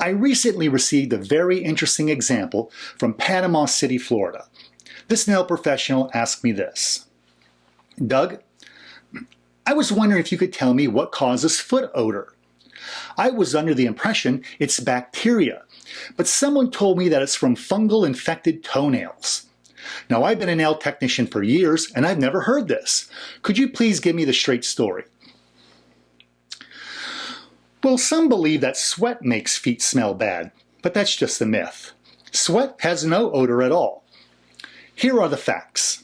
I recently received a very interesting example from Panama City, Florida. This nail professional asked me this: Doug, I was wondering if you could tell me what causes foot odor. I was under the impression it's bacteria, but someone told me that it's from fungal infected toenails. Now, I've been a nail technician for years and I've never heard this. Could you please give me the straight story? Well, some believe that sweat makes feet smell bad, but that's just a myth. Sweat has no odor at all. Here are the facts.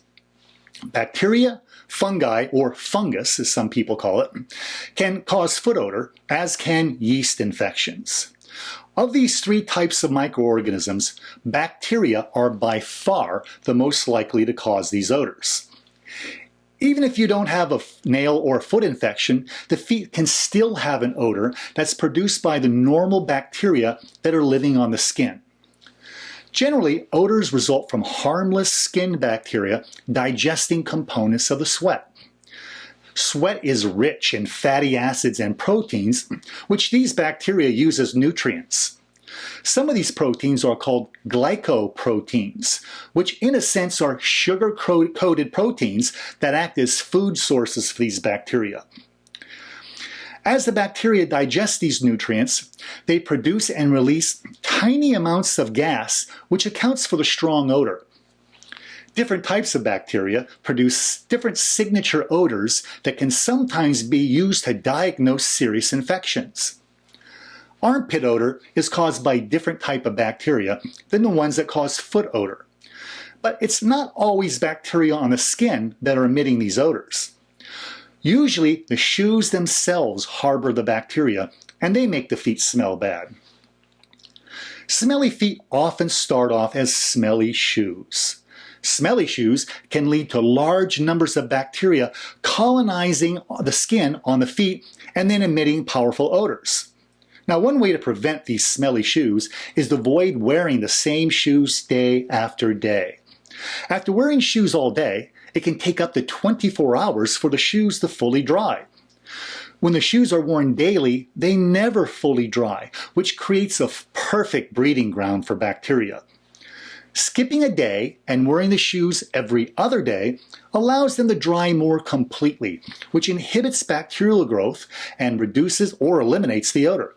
Bacteria, fungi, or fungus as some people call it, can cause foot odor, as can yeast infections. Of these three types of microorganisms, bacteria are by far the most likely to cause these odors. Even if you don't have a nail or foot infection, the feet can still have an odor that's produced by the normal bacteria that are living on the skin. Generally, odors result from harmless skin bacteria digesting components of the sweat. Sweat is rich in fatty acids and proteins, which these bacteria use as nutrients. Some of these proteins are called glycoproteins, which in a sense are sugar-coated proteins that act as food sources for these bacteria. As the bacteria digest these nutrients, they produce and release tiny amounts of gas, which accounts for the strong odor. Different types of bacteria produce different signature odors that can sometimes be used to diagnose serious infections. Armpit odor is caused by a different type of bacteria than the ones that cause foot odor. But it's not always bacteria on the skin that are emitting these odors. Usually, the shoes themselves harbor the bacteria, and they make the feet smell bad. Smelly feet often start off as smelly shoes. Smelly shoes can lead to large numbers of bacteria colonizing the skin on the feet and then emitting powerful odors. Now, one way to prevent these smelly shoes is to avoid wearing the same shoes day after day. After wearing shoes all day, it can take up to 24 hours for the shoes to fully dry. When the shoes are worn daily, they never fully dry, which creates a perfect breeding ground for bacteria. Skipping a day and wearing the shoes every other day allows them to dry more completely, which inhibits bacterial growth and reduces or eliminates the odor.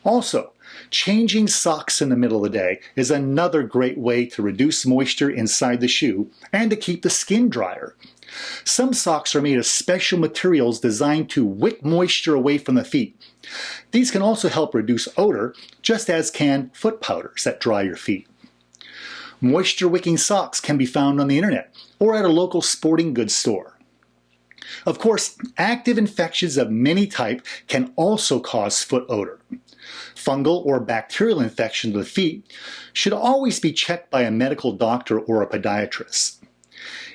Also, changing socks in the middle of the day is another great way to reduce moisture inside the shoe and to keep the skin drier. Some socks are made of special materials designed to wick moisture away from the feet. These can also help reduce odor, just as can foot powders that dry your feet. Moisture-wicking socks can be found on the internet or at a local sporting goods store. Of course, active infections of many types can also cause foot odor. Fungal or bacterial infections of the feet should always be checked by a medical doctor or a podiatrist.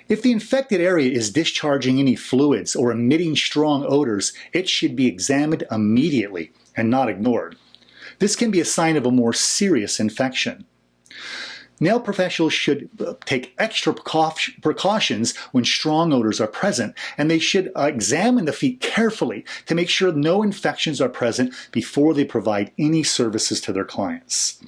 If the infected area is discharging any fluids or emitting strong odors, it should be examined immediately and not ignored. This can be a sign of a more serious infection. Nail professionals should take extra precautions when strong odors are present, and they should examine the feet carefully to make sure no infections are present before they provide any services to their clients.